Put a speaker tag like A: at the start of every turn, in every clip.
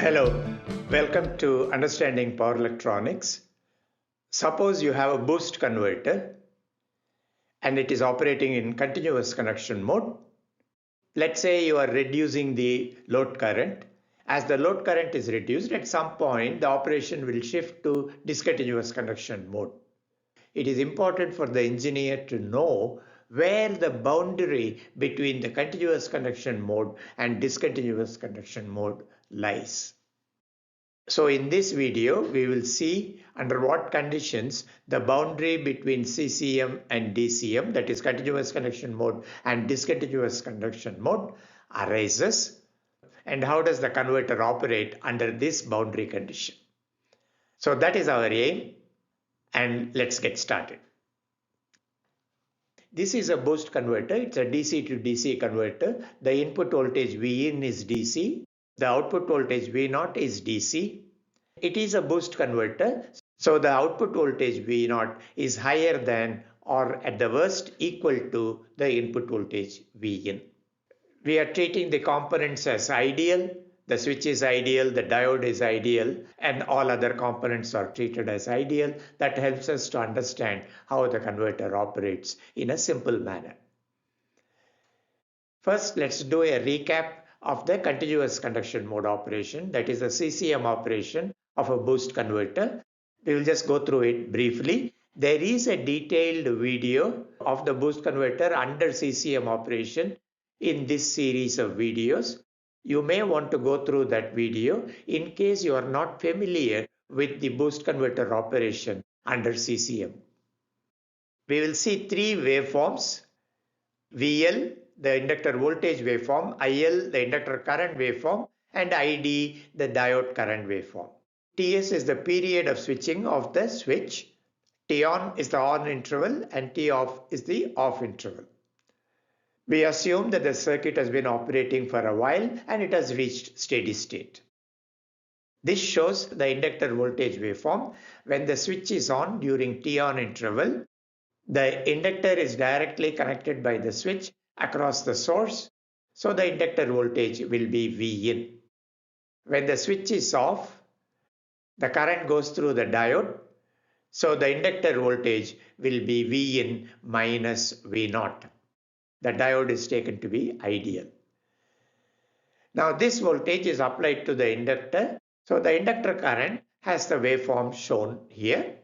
A: Hello, welcome to Understanding Power Electronics. Suppose you have a boost converter and it is operating in continuous conduction mode. Let's say you are reducing the load current. As the load current is reduced, at some point the operation will shift to discontinuous conduction mode. It is important for the engineer to know where the boundary between the continuous conduction mode and discontinuous conduction mode lies. So in this video, we will see under what conditions the boundary between CCM and DCM, that is continuous conduction mode and discontinuous conduction mode, arises, and how does the converter operate under this boundary condition. So that is our aim, and let's get started. This is a boost converter. It's a DC to DC converter. The input voltage Vin is DC. The output voltage V0 is DC. It is a boost converter, so the output voltage V0 is higher than or at the worst equal to the input voltage Vin. We are treating the components as ideal. The switch is ideal, the diode is ideal, and all other components are treated as ideal. That helps us to understand how the converter operates in a simple manner. First, let's do a recap of the continuous conduction mode operation, that is the CCM operation of a boost converter. We will just go through it briefly. There is a detailed video of the boost converter under CCM operation in this series of videos. You may want to go through that video in case you are not familiar with the boost converter operation under CCM. We will see three waveforms: VL, the inductor voltage waveform, IL, the inductor current waveform, and ID, the diode current waveform. TS is the period of switching of the switch. T on is the on interval and T off is the off interval. We assume that the circuit has been operating for a while and it has reached steady state. This shows the inductor voltage waveform. When the switch is on during T on interval, the inductor is directly connected by the switch across the source, so the inductor voltage will be Vin. When the switch is off, the current goes through the diode, so the inductor voltage will be Vin minus V0. The diode is taken to be ideal. Now this voltage is applied to the inductor, so the inductor current has the waveform shown here.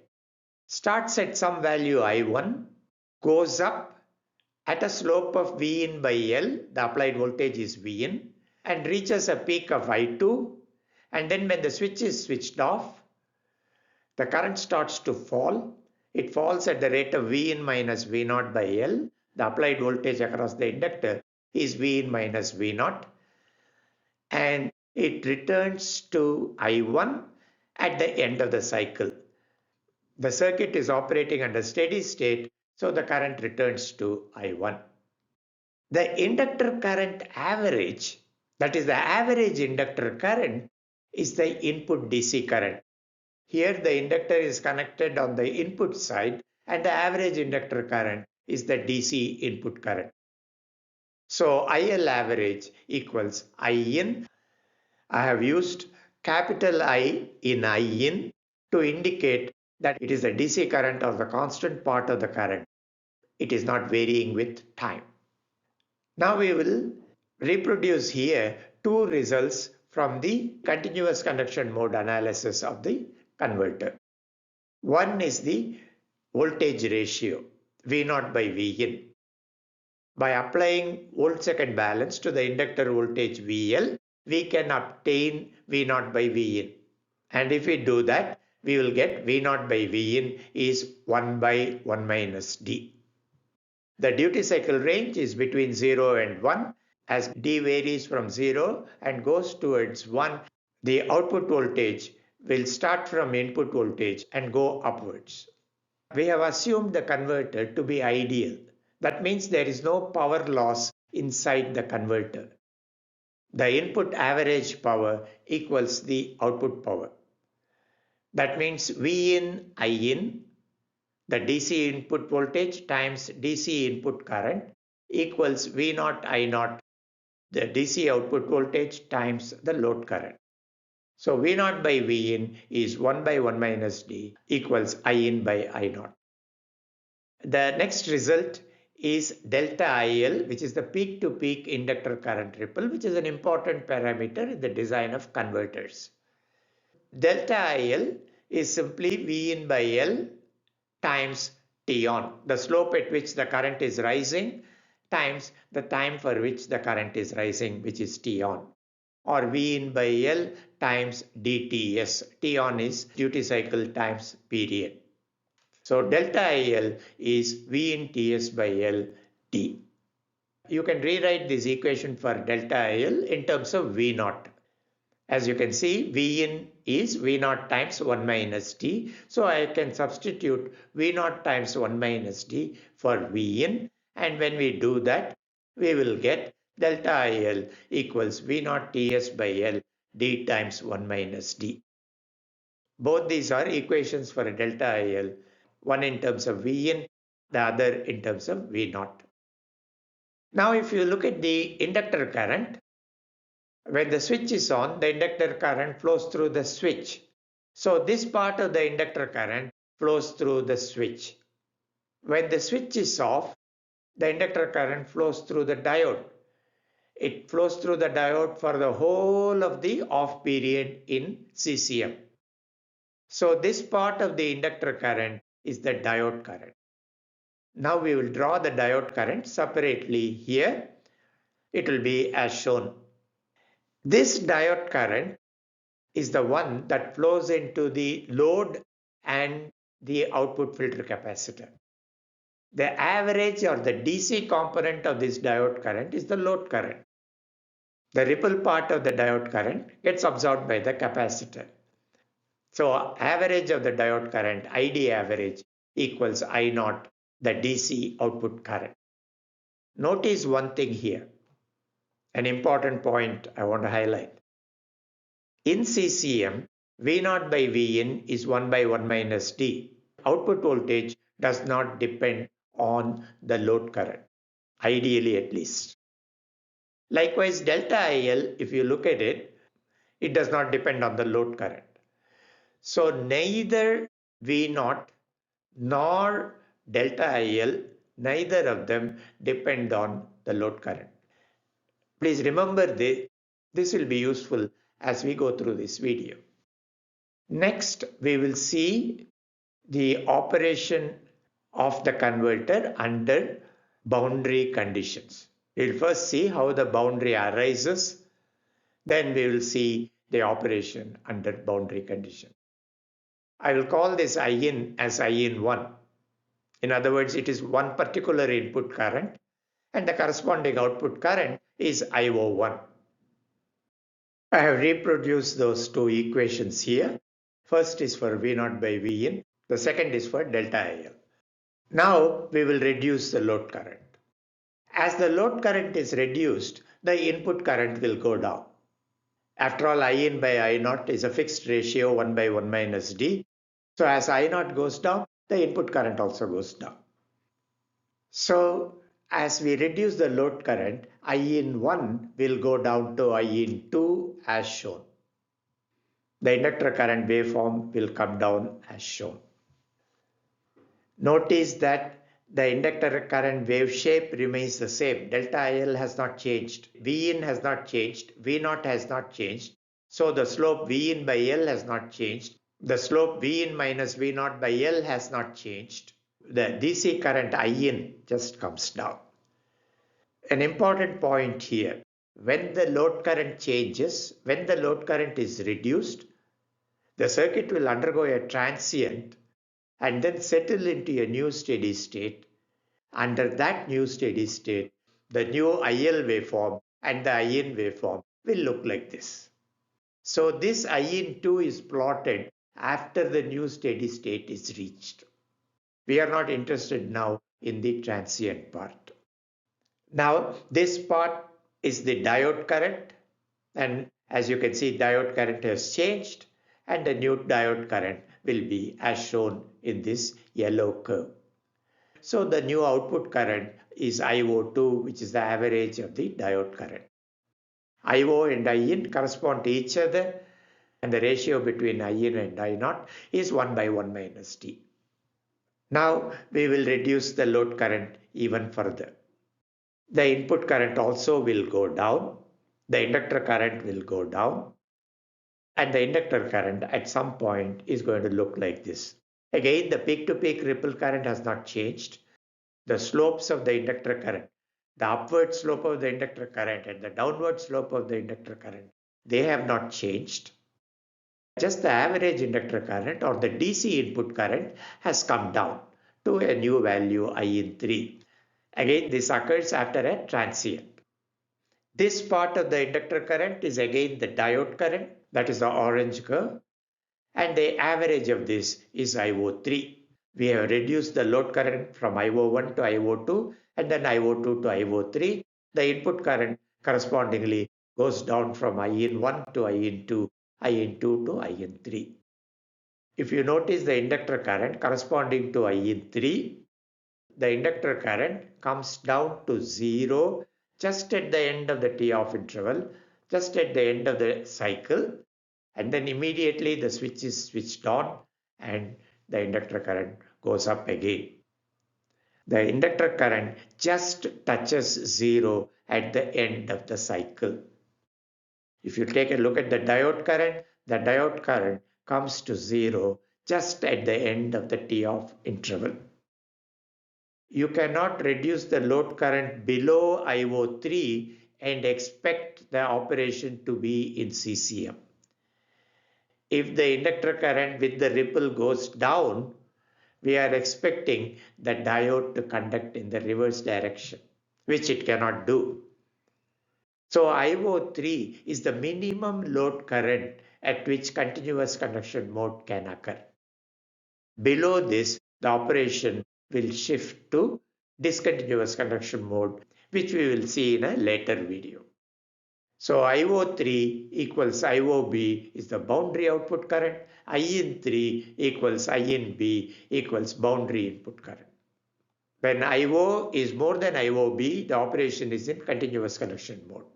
A: Starts at some value I1, goes up at a slope of Vin by L, the applied voltage is Vin, and reaches a peak of I2, and then when the switch is switched off, the current starts to fall. It falls at the rate of Vin minus V0 by L. The applied voltage across the inductor is Vin minus V0, and it returns to I1 at the end of the cycle. The circuit is operating under steady state, so the current returns to I1. The inductor current average, that is the average inductor current, is the input DC current. Here the inductor is connected on the input side and the average inductor current is the DC input current. So IL average equals IN. I have used capital I in IN to indicate that it is the DC current or the constant part of the current. It is not varying with time. Now we will reproduce here two results from the continuous conduction mode analysis of the converter. One is the voltage ratio, V0 by Vin. By applying volt-second balance to the inductor voltage VL, we can obtain V0 by Vin. And if we do that, we will get V0 by Vin is 1 by 1 minus D. The duty cycle range is between 0 and 1. As D varies from 0 and goes towards 1, the output voltage will start from input voltage and go upwards. We have assumed the converter to be ideal. That means there is no power loss inside the converter. The input average power equals the output power. That means Vin IN, the DC input voltage times DC input current, equals V0 I0, the DC output voltage times the load current. So V naught by V in is 1 by 1 minus D equals I in by I naught. The next result is delta IL, which is the peak to peak inductor current ripple, which is an important parameter in the design of converters. Delta IL is simply V in by L times T on, the slope at which the current is rising times the time for which the current is rising, which is T on, or V in by L times DTS. T on is duty cycle times period. So delta IL is V in TS by L T. You can rewrite this equation for delta IL in terms of V naught. As you can see, V in is V naught times 1 minus D. So I can substitute V naught times 1 minus D for V in. And when we do that, we will get delta IL equals V naught TS by L D times 1 minus D. Both these are equations for a delta IL, one in terms of V in, the other in terms of V naught. Now, if you look at the inductor current, when the switch is on, the inductor current flows through the switch. So this part of the inductor current flows through the switch. When the switch is off, the inductor current flows through the diode. It flows through the diode for the whole of the off period in CCM. So this part of the inductor current is the diode current. Now we will draw the diode current separately here. It will be as shown. This diode current is the one that flows into the load and the output filter capacitor. The average or the DC component of this diode current is the load current. The ripple part of the diode current gets absorbed by the capacitor. So average of the diode current, ID average, equals I naught, the DC output current. Notice one thing here, an important point I want to highlight. In CCM, V naught by V in is 1 by 1 minus D. Output voltage does not depend on the load current, ideally at least. Likewise, delta IL, if you look at it, it does not depend on the load current. So neither V naught nor delta IL, neither of them depend on the load current. Please remember this. This will be useful as we go through this video. Next, we will see the operation of the converter under boundary conditions. We'll first see how the boundary arises, then we will see the operation under boundary condition. I will call this I in as I in 1. In other words, it is one particular input current and the corresponding output current is IO1. I have reproduced those two equations here. First is for V naught by V in, the second is for delta IL. Now we will reduce the load current. As the load current is reduced, the input current will go down. After all, I in by I naught is a fixed ratio 1 by 1 minus D. So as I naught goes down, the input current also goes down. So as we reduce the load current, I in 1 will go down to I in 2 as shown. The inductor current waveform will come down as shown. Notice that the inductor current wave shape remains the same. Delta IL has not changed. V in has not changed. V naught has not changed. So the slope V in by L has not changed. The slope V in minus V naught by L has not changed. The DC current I in just comes down. An important point here. When the load current changes, when the load current is reduced, the circuit will undergo a transient and then settle into a new steady state. Under that new steady state, the new IL waveform and the IN waveform will look like this. So this IN2 is plotted after the new steady state is reached. We are not interested now in the transient part. Now this part is the diode current, and as you can see, diode current has changed and the new diode current will be as shown in this yellow curve. So the new output current is IO2, which is the average of the diode current. IO and IN correspond to each other. And the ratio between In and I naught is 1 by 1 minus t. Now we will reduce the load current even further. The input current also will go down. The inductor current will go down. And the inductor current at some point is going to look like this. Again, the peak-to-peak ripple current has not changed. The slopes of the inductor current, the upward slope of the inductor current and the downward slope of the inductor current, they have not changed. Just the average inductor current or the DC input current has come down to a new value I in 3. Again, this occurs after a transient. This part of the inductor current is again the diode current, that is the orange curve, and the average of this is IO3. We have reduced the load current from IO1 to IO2 and then IO2 to IO3. The input current correspondingly goes down from I in 1 to I in 2, I in 2 to I in 3. If you notice the inductor current corresponding to I in 3, the inductor current comes down to 0 just at the end of the T-off interval, just at the end of the cycle, and then immediately the switch is switched on and the inductor current goes up again. The inductor current just touches 0 at the end of the cycle. If you take a look at the diode current comes to 0 just at the end of the T-off interval. You cannot reduce the load current below IO3 and expect the operation to be in CCM. If the inductor current with the ripple goes down, we are expecting the diode to conduct in the reverse direction, which it cannot do. So IO3 is the minimum load current at which continuous conduction mode can occur. Below this, the operation will shift to discontinuous conduction mode, which we will see in a later video. So IO3 equals IOB is the boundary output current. I in 3 equals I in B equals boundary input current. When IO is more than IOB, the operation is in continuous conduction mode.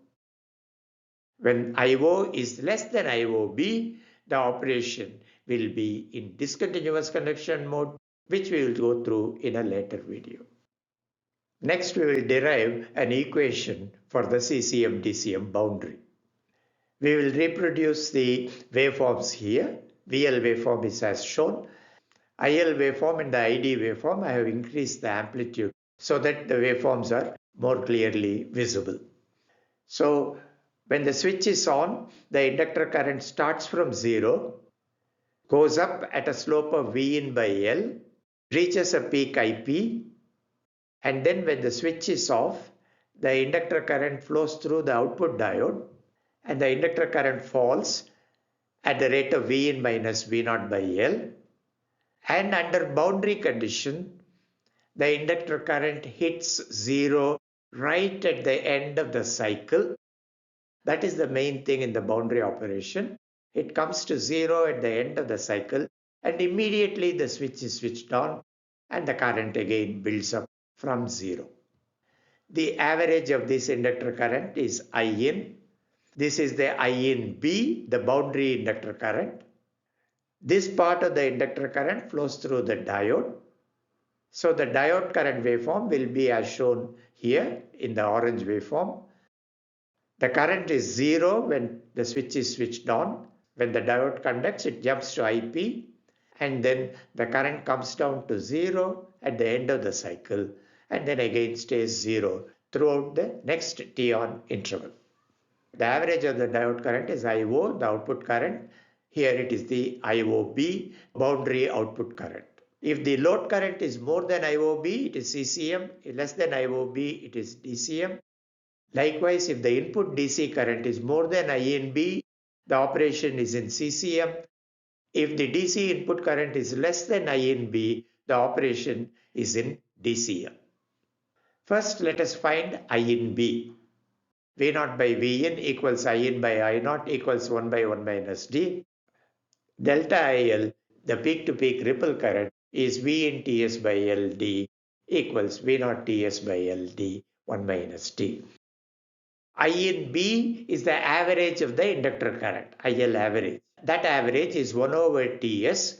A: When IO is less than IOB, the operation will be in discontinuous conduction mode, which we will go through in a later video. Next, we will derive an equation for the CCM DCM boundary. We will reproduce the waveforms here. VL waveform is as shown. IL waveform and the ID waveform, I have increased the amplitude so that the waveforms are more clearly visible. So when the switch is on, the inductor current starts from 0, goes up at a slope of V in by L, reaches a peak IP, and then when the switch is off, the inductor current flows through the output diode and the inductor current falls at the rate of V in minus V naught by L. And under boundary condition, the inductor current hits 0 right at the end of the cycle. That is the main thing in the boundary operation. It comes to 0 at the end of the cycle and immediately the switch is switched on and the current again builds up from 0. The average of this inductor current is I in. This is the I in B, the boundary inductor current. This part of the inductor current flows through the diode. So the diode current waveform will be as shown here in the orange waveform. The current is 0 when the switch is switched on. When the diode conducts, it jumps to IP and then the current comes down to 0 at the end of the cycle and then again stays 0 throughout the next T-on interval. The average of the diode current is IO, the output current. Here it is the IOB, boundary output current. If the load current is more than IOB, it is CCM. If less than IOB, it is DCM. Likewise, if the input DC current is more than I in B, the operation is in CCM. If the DC input current is less than I in B, the operation is in DCM. First, let us find I in B. V naught by Vn equals I in by I naught equals 1 by 1 minus D. Delta IL, the peak-to-peak ripple current, is V in Ts by LD equals V naught Ts by LD 1 minus D. I in B is the average of the inductor current, IL average. That average is 1 over Ts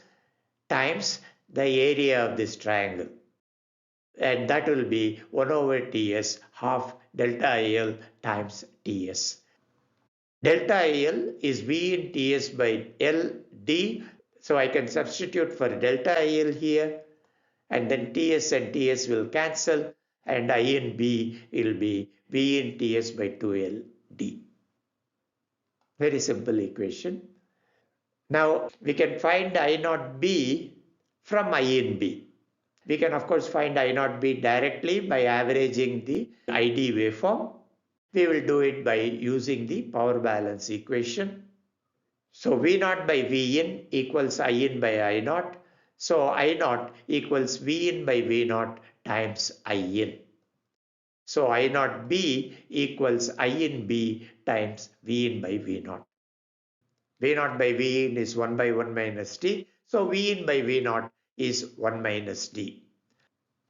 A: times the area of this triangle. And that will be 1 over Ts half delta IL times Ts. Delta IL is V in Ts by LD. So I can substitute for delta IL here, and then Ts and Ts will cancel, and I in B will be V in Ts by 2LD. Very simple equation. Now we can find I naught B from I in B. We can of course find I naught B directly by averaging the ID waveform. We will do it by using the power balance equation. So V naught by V in equals I in by I naught. So I naught equals V in by V naught times I in. So I naught B equals I in B times V in by V naught. V naught by V in is 1 by 1 minus D. So V in by V naught is 1 minus D.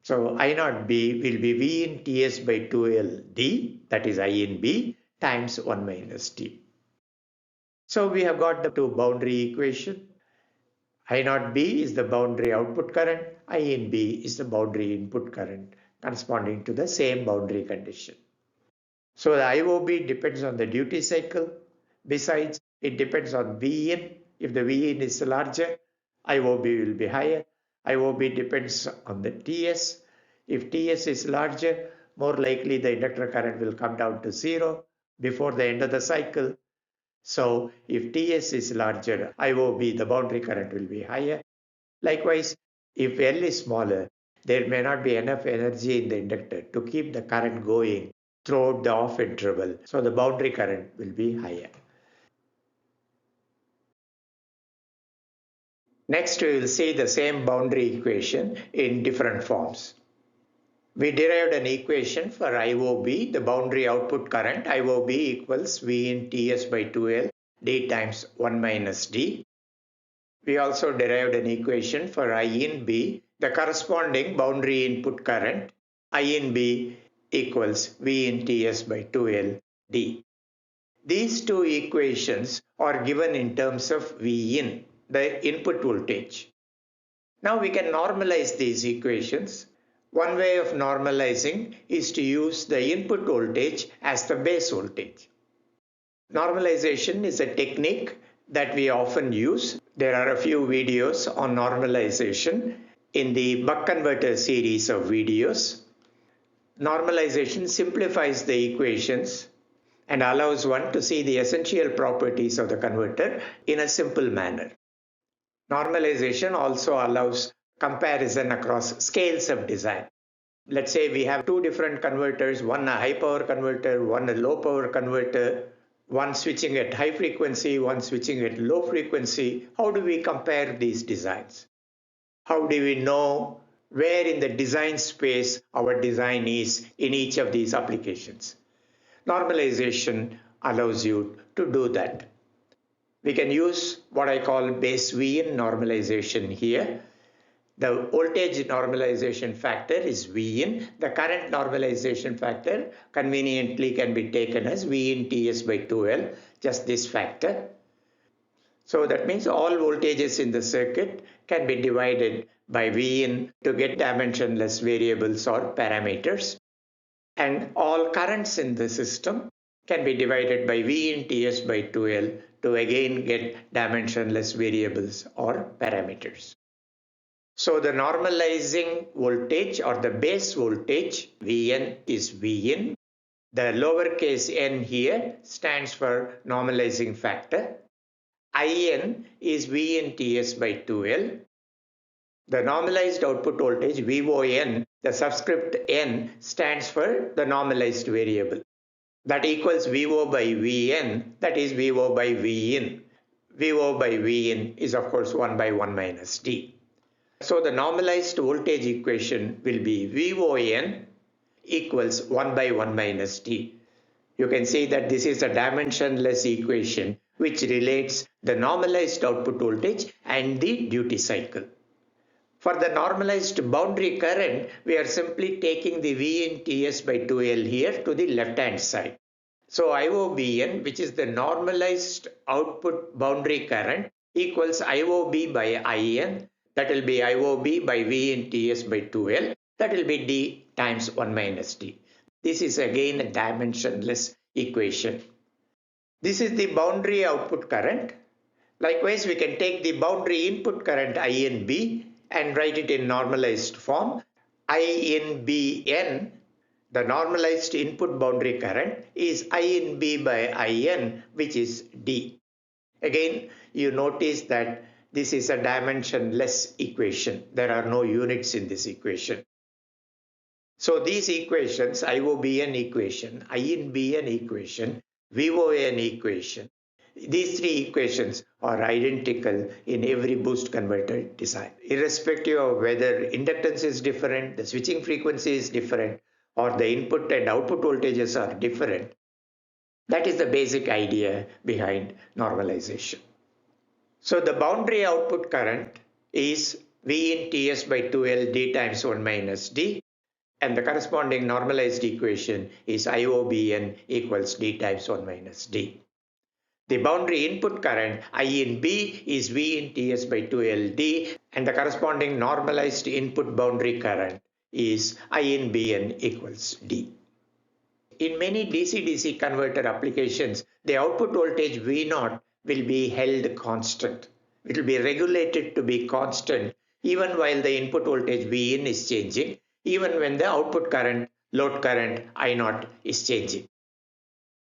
A: So I naught B will be V in Ts by 2L D, that is I in B, times 1 minus D. So we have got the two boundary equation. I naught B is the boundary output current, I in B is the boundary input current corresponding to the same boundary condition. So the IOB depends on the duty cycle. Besides, it depends on V in. If the V in is larger, IOB will be higher. IOB depends on the TS. If TS is larger, more likely the inductor current will come down to 0 before the end of the cycle. So if TS is larger, IOB, the boundary current will be higher. Likewise, if L is smaller, there may not be enough energy in the inductor to keep the current going throughout the off interval. So the boundary current will be higher. Next, we will see the same boundary equation in different forms. We derived an equation for IOB, the boundary output current. IOB equals V in Ts by 2L D times 1 minus D. We also derived an equation for I in B, the corresponding boundary input current. I in B equals V in Ts by 2L D. These two equations are given in terms of V in, the input voltage. Now we can normalize these equations. One way of normalizing is to use the input voltage as the base voltage. Normalization is a technique that we often use. There are a few videos on normalization in the buck converter series of videos. Normalization simplifies the equations and allows one to see the essential properties of the converter in a simple manner. Normalization also allows comparison across scales of design. Let's say we have two different converters, one a high power converter, one a low power converter, one switching at high frequency, one switching at low frequency. How do we compare these designs? How do we know where in the design space our design is in each of these applications? Normalization allows you to do that. We can use what I call base V in normalization here. The voltage normalization factor is V in. The current normalization factor conveniently can be taken as V in Ts by 2L, just this factor. So that means all voltages in the circuit can be divided by V in to get dimensionless variables or parameters. And all currents in the system can be divided by V in Ts by 2L to again get dimensionless variables or parameters. So the normalizing voltage or the base voltage Vn is V in. The lowercase n here stands for normalizing factor. In is V in Ts by 2L. The normalized output voltage VON, the subscript n stands for the normalized variable. That equals VO by Vn, that is VO by Vin. VO by Vin is of course 1 by 1 minus D. So the normalized voltage equation will be VON equals 1 by 1 minus D. You can see that this is a dimensionless equation which relates the normalized output voltage and the duty cycle. For the normalized boundary current, we are simply taking the V in Ts by 2L here to the left hand side. So IOBN, which is the normalized output boundary current, equals IOB by IN. That will be IOB by V in TS by 2L. That will be D times 1 minus D. This is again a dimensionless equation. This is the boundary output current. Likewise, we can take the boundary input current INB and write it in normalized form. INBN, the normalized input boundary current, is INB by IN, which is D. Again, you notice that this is a dimensionless equation. There are no units in this equation. So these equations, IOBN equation, INBN equation, VON equation, these three equations are identical in every boost converter design. Irrespective of whether inductance is different, the switching frequency is different, or the input and output voltages are different. That is the basic idea behind normalization. So the boundary output current is V in Ts by 2L D times 1 minus D. And the corresponding normalized equation is IOBN equals D times 1 minus D. The boundary input current I in B is V in Ts by 2LD, and the corresponding normalized input boundary current is I in Bn equals D. In many DC-DC converter applications, the output voltage V0 will be held constant. It will be regulated to be constant even while the input voltage Vin is changing, even when the output current, load current I0 is changing.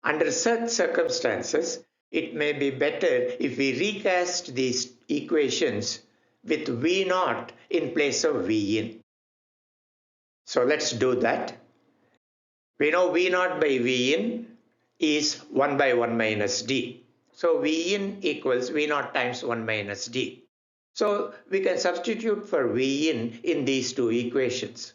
A: Under such circumstances, it may be better if we recast these equations with V0 in place of Vin. So let's do that. We know V0 by Vin is 1 by 1 minus D. So Vin equals V0 times 1 minus D. So we can substitute for Vin in these two equations.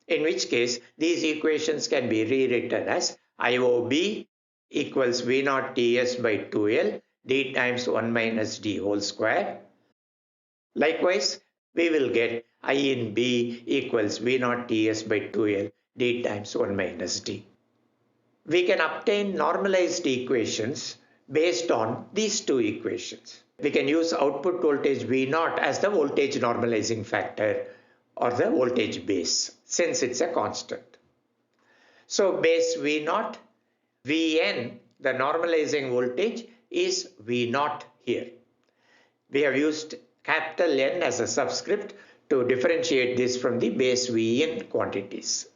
A: In which case, these equations can be rewritten as IOB equals V0 Ts by 2L D times 1 minus D whole square. Likewise, we will get I in B equals V0 Ts by 2L D times 1 minus D. We can obtain normalized equations based on these two equations. We can use output voltage V0 as the voltage normalizing factor or the voltage base, since it's a constant. So base V0, Vn, the normalizing voltage, is V0 here. We have used capital N as a subscript to differentiate this from the base Vn quantities.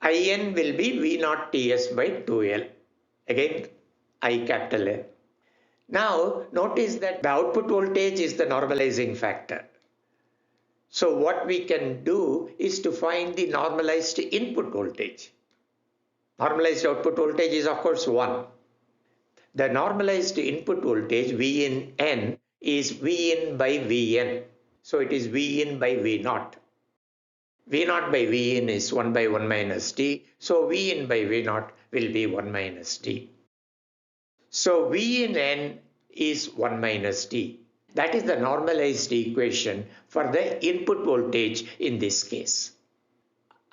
A: In will be V0 Ts by 2L. Again, I capital N. Now, notice that the output voltage is the normalizing factor. So what we can do is to find the normalized input voltage. Normalized output voltage is of course 1. The normalized input voltage V in N is V in by Vn. So it is V in by V0. V0 by Vn is 1 by 1 minus D. So V in by V0 will be 1 minus D. So V in N is 1 minus D. That is the normalized equation for the input voltage in this case.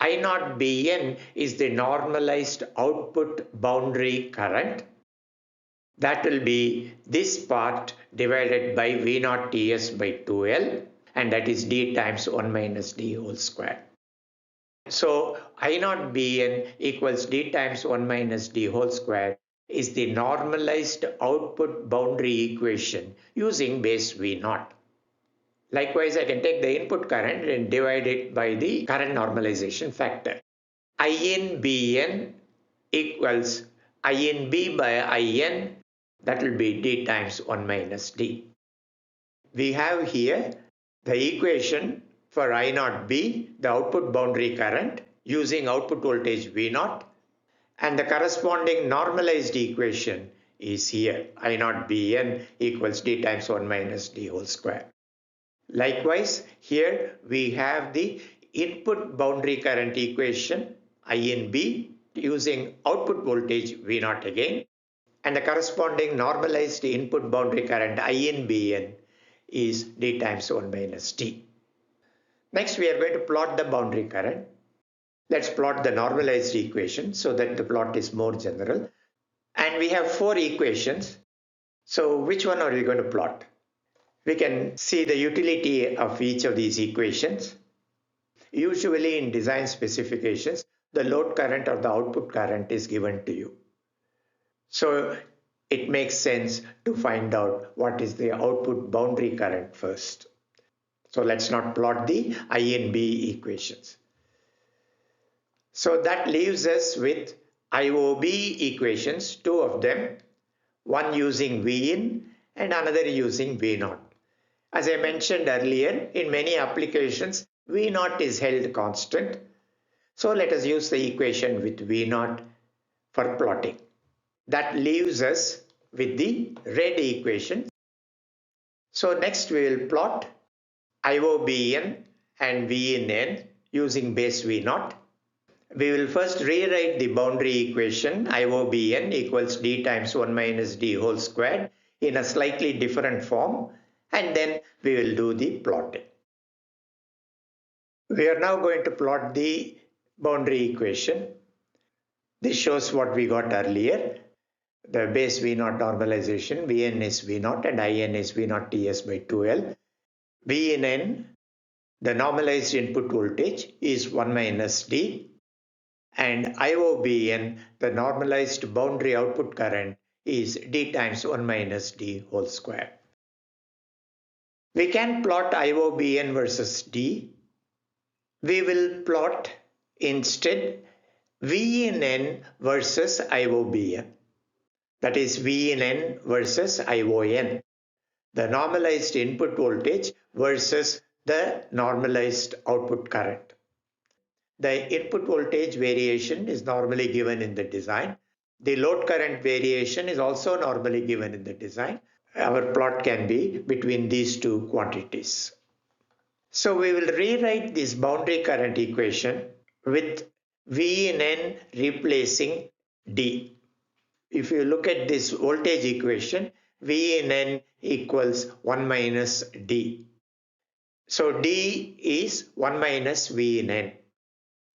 A: I0 Bn is the normalized output boundary current. That will be this part divided by V0 Ts by 2L, and that is D times 1 minus D whole square. So I0 Bn equals D times 1 minus D whole square is the normalized output boundary equation using base V0. Likewise, I can take the input current and divide it by the current normalization factor. INBN equals INB by IN, that will be D times 1 minus D. We have here the equation for I0B, the output boundary current, using output voltage V0, and the corresponding normalized equation is here. I0Bn equals D times 1 minus D whole square. Likewise, here we have the input boundary current equation INB using output voltage V0 again, and the corresponding normalized input boundary current INBn is D times 1 minus D. Next, we are going to plot the boundary current. Let's plot the normalized equation so that the plot is more general. And we have 4 equations. So which one are we going to plot? We can see the utility of each of these equations. Usually in design specifications, the load current or the output current is given to you. So it makes sense to find out what is the output boundary current first. So let's not plot the I and B equations. So that leaves us with IOB equations, 2 of them, one using V in and another using V naught. As I mentioned earlier, in many applications, V naught is held constant. So let us use the equation with V naught for plotting. That leaves us with the red equation. So next we will plot IOBN and V in N using base V naught. We will first rewrite the boundary equation IOBN equals D times 1 minus D whole squared in a slightly different form, and then we will do the plotting. We are now going to plot the boundary equation. This shows what we got earlier. The base V naught normalization, Vn is V naught and In is V naught Ts by 2L. V in N, the normalized input voltage, is 1 minus D, and IOBN, the normalized boundary output current, is D times 1 minus D whole square. We can plot IOBN versus D. We will plot instead V in N versus IOBN. That is V in N versus ION. The normalized input voltage versus the normalized output current. The input voltage variation is normally given in the design. The load current variation is also normally given in the design. Our plot can be between these two quantities. So we will rewrite this boundary current equation with V in N replacing D. If you look at this voltage equation, V in N equals 1 minus D. So D is 1 minus V in N.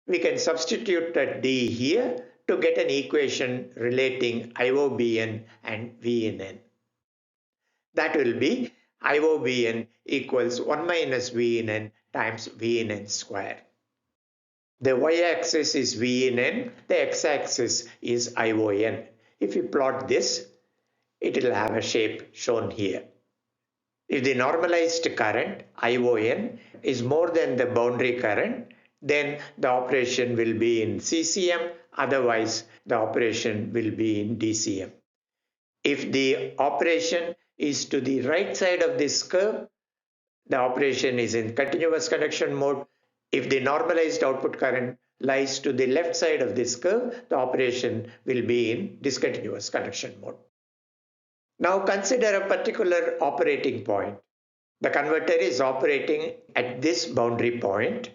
A: We can substitute that D here to get an equation relating IOBN and V in N. That will be IOBN equals 1 minus V in N times V in N square. The y-axis is V in N, the x-axis is ION. If you plot this, it will have a shape shown here. If the normalized current, ION, is more than the boundary current, then the operation will be in CCM, otherwise the operation will be in DCM. If the operation is to the right side of this curve, the operation is in continuous conduction mode. If the normalized output current lies to the left side of this curve, the operation will be in discontinuous conduction mode. Now consider a particular operating point. The converter is operating at this boundary point.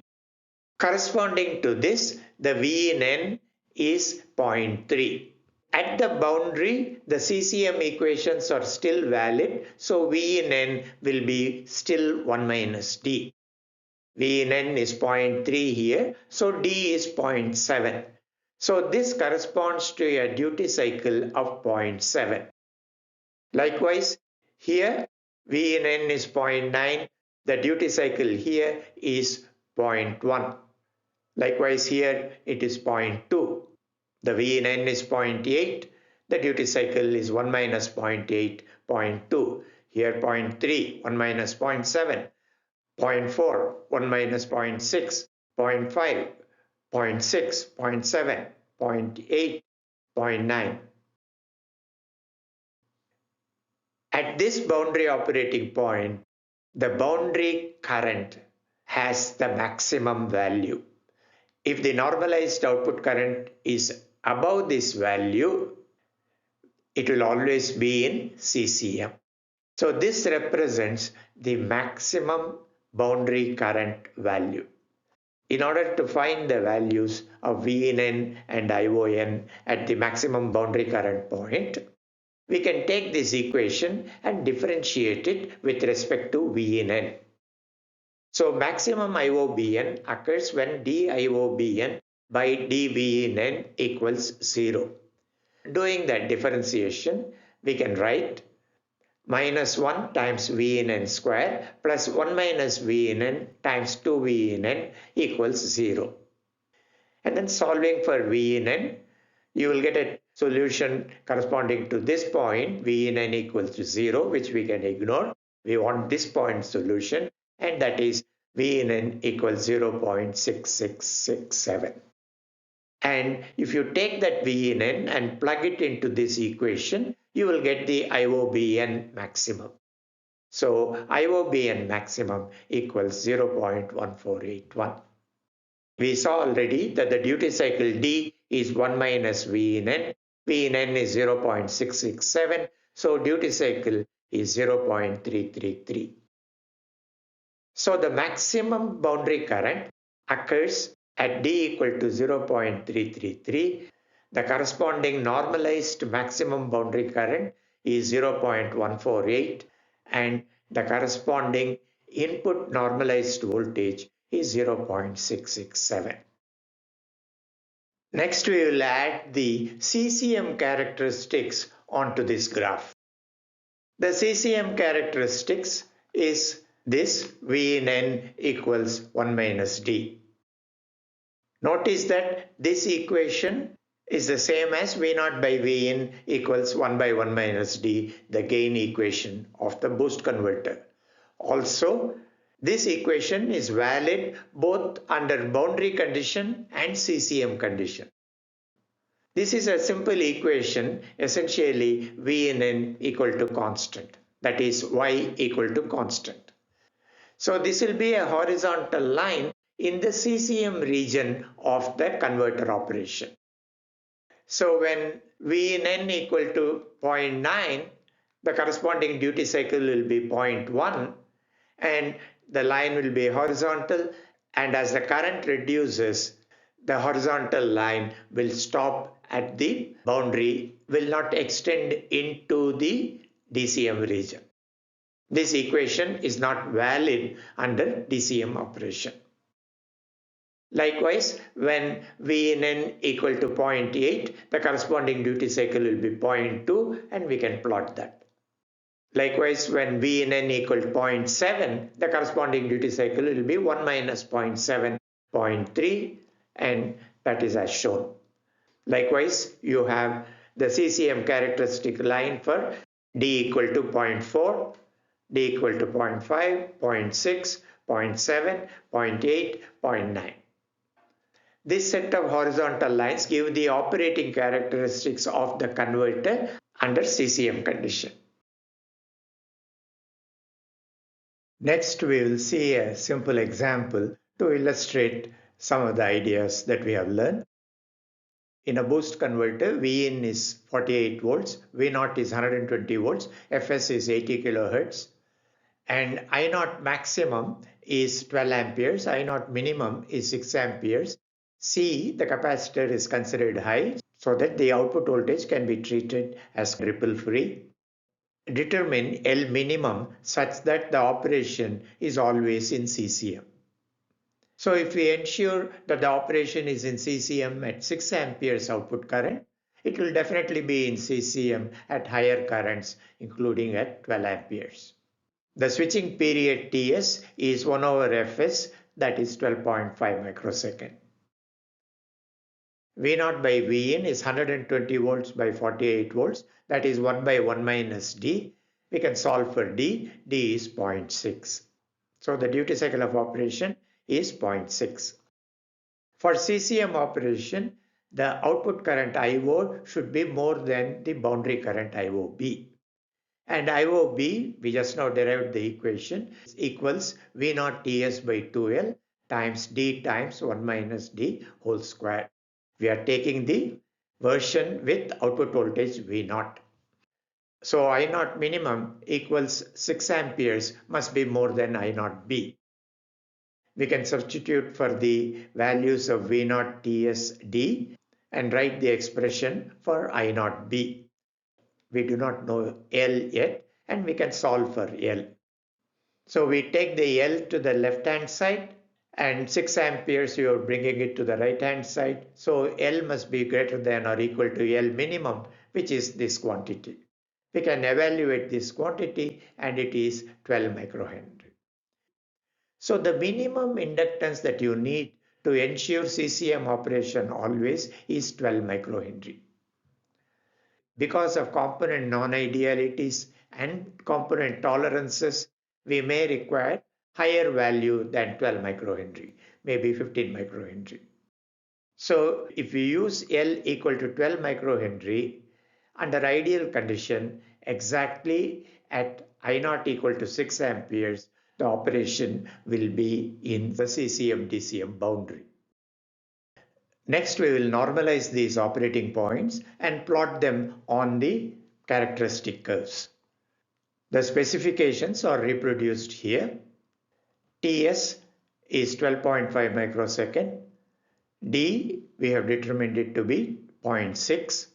A: Corresponding to this, the V in N is 0.3. At the boundary, the CCM equations are still valid, so V in N will be still 1 minus D. V in N is 0.3 here, so D is 0.7. So this corresponds to a duty cycle of 0.7. Likewise, here V in N is 0.9, the duty cycle here is 0.1. Likewise, here it is 0.2. The V in N is 0.8, the duty cycle is 1 minus 0.8, 0.2. Here 0.3, 1 minus 0.7, 0.4, 1 minus 0.6, 0.5, 0.6, 0.7, 0.8, 0.9. At this boundary operating point, the boundary current has the maximum value. If the normalized output current is above this value, it will always be in CCM. So this represents the maximum boundary current value. In order to find the values of V in N and ION at the maximum boundary current point, we can take this equation and differentiate it with respect to V in N. So maximum IOBN occurs when DIOBN by dV in n equals 0. Doing that differentiation, we can write minus 1 times V in n square plus 1 minus V in n times 2V in n equals 0. And then solving for V in n, you will get a solution corresponding to this point, V in n equals to 0, which we can ignore. We want this point solution, and that is V in n equals 0.6667. And if you take that V in n and plug it into this equation, you will get the IOBN maximum. So IOBN maximum equals 0.1481. We saw already that the duty cycle D is 1 minus V in n. V in n is 0.667. So duty cycle is 0.333. So the maximum boundary current occurs at D equal to 0.333. The corresponding normalized maximum boundary current is 0.148, and the corresponding input normalized voltage is 0.667. Next, we will add the CCM characteristics onto this graph. The CCM characteristics is this V in n equals 1 minus D. Notice that this equation is the same as V naught by V in equals 1 by 1 minus D, the gain equation of the boost converter. Also, this equation is valid both under boundary condition and CCM condition. This is a simple equation, essentially V in n equal to constant, that is Y equal to constant. So this will be a horizontal line in the CCM region of the converter operation. So when V in n equal to 0.9, the corresponding duty cycle will be 0.1, and the line will be horizontal, and as the current reduces, the horizontal line will stop at the boundary, will not extend into the DCM region. This equation is not valid under DCM operation. Likewise, when V in n equal to 0.8, the corresponding duty cycle will be 0.2, and we can plot that. Likewise, when V in n equal to 0.7, the corresponding duty cycle will be 1 minus 0.7, 0.3, and that is as shown. Likewise, you have the CCM characteristic line for D equal to 0.4, D equal to 0.5, 0.6, 0.7, 0.8, 0.9. This set of horizontal lines give the operating characteristics of the converter under CCM condition. Next, we will see a simple example to illustrate some of the ideas that we have learned. In a boost converter, V in is 48 volts, V naught is 120 volts, Fs is 80 kilohertz, and I naught maximum is 12 amperes, I naught minimum is 6 amperes. C, the capacitor, is considered high so that the output voltage can be treated as ripple free. Determine L minimum such that the operation is always in CCM. So if we ensure that the operation is in CCM at 6 amperes output current, it will definitely be in CCM at higher currents, including at 12 amperes. The switching period Ts is 1 over Fs, that is 12.5 microsecond. V naught by V in is 120 volts by 48 volts, that is 1 by 1 minus D. We can solve for D, D is 0.6. So the duty cycle of operation is 0.6. For CCM operation, the output current IO should be more than the boundary current IOB. And IOB, we just now derived the equation, equals V naught Ts by 2L times D times 1 minus D whole square. We are taking the version with output voltage V naught. So I naught minimum equals 6 amperes must be more than I naught B. We can substitute for the values of V naught Ts D and write the expression for I naught B. We do not know L yet, and we can solve for L. So we take the L to the left hand side and 6 amperes you are bringing it to the right hand side. So L must be greater than or equal to L minimum, which is this quantity. We can evaluate this quantity and it is 12 microhenry. So the minimum inductance that you need to ensure CCM operation always is 12 microhenry. Because of component non-idealities and component tolerances, we may require higher value than 12 microhenry, maybe 15 microhenry. So if we use L equal to 12 microhenry, under ideal condition, exactly at I naught equal to 6 amperes, the operation will be in the CCM DCM boundary. Next, we will normalize these operating points and plot them on the characteristic curves. The specifications are reproduced here. Ts is 12.5 microsecond. D, we have determined it to be 0.6.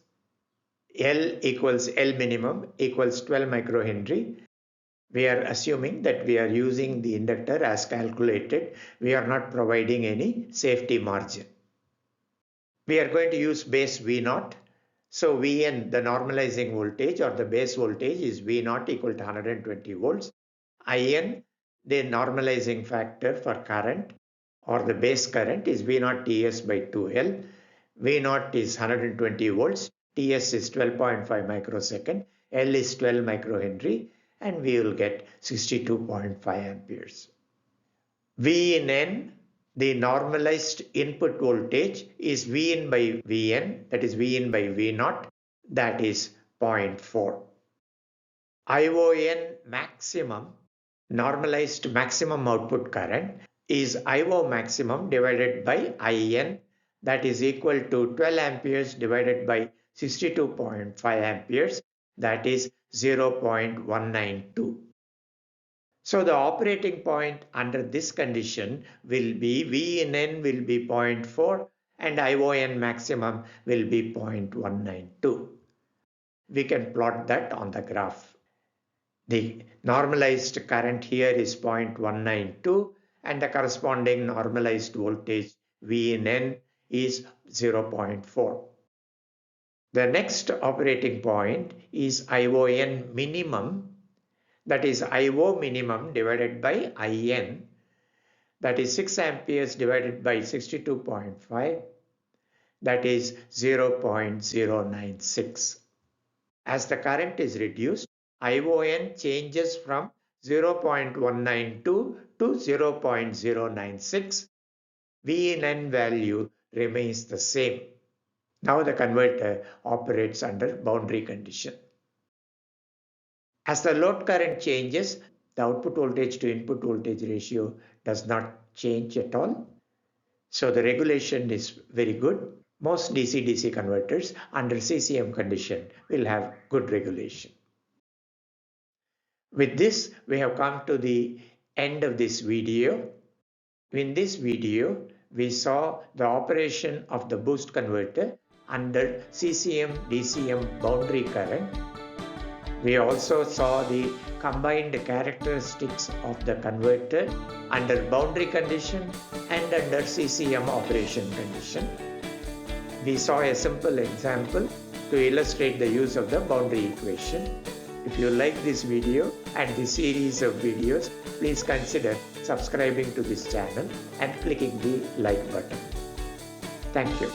A: L equals L minimum equals 12 microhenry. We are assuming that we are using the inductor as calculated. We are not providing any safety margin. We are going to use base V0. So Vn, the normalizing voltage or the base voltage, is V0 equal to 120 volts. In, the normalizing factor for current or the base current, is V0 Ts by 2L. V0 is 120 volts. Ts is 12.5 microsecond. L is 12 microhenry. And we will get 62.5 amperes. V in N, the normalized input voltage, is V in by Vn, that is V in by V0, that is 0.4. ION maximum, normalized maximum output current, is IO maximum divided by IN, that is equal to 12 amperes divided by 62.5 amperes, that is 0.192. So the operating point under this condition will be V in N will be 0.4 and ION maximum will be 0.192. We can plot that on the graph. The normalized current here is 0.192 and the corresponding normalized voltage V in N is 0.4. The next operating point is ION minimum, that is IO minimum divided by IN, that is 6 amperes divided by 62.5, that is 0.096. As the current is reduced, ION changes from 0.192 to 0.096. V in N value remains the same. Now the converter operates under boundary condition. As the load current changes, the output voltage to input voltage ratio does not change at all. So the regulation is very good. Most DC-DC converters under CCM condition will have good regulation. With this, we have come to the end of this video. In this video, we saw the operation of the boost converter under CCM DCM boundary current. We also saw the combined characteristics of the converter under boundary condition and under CCM operation condition. We saw a simple example to illustrate the use of the boundary equation. If you like this video and this series of videos, please consider subscribing to this channel and clicking the like button. Thank you.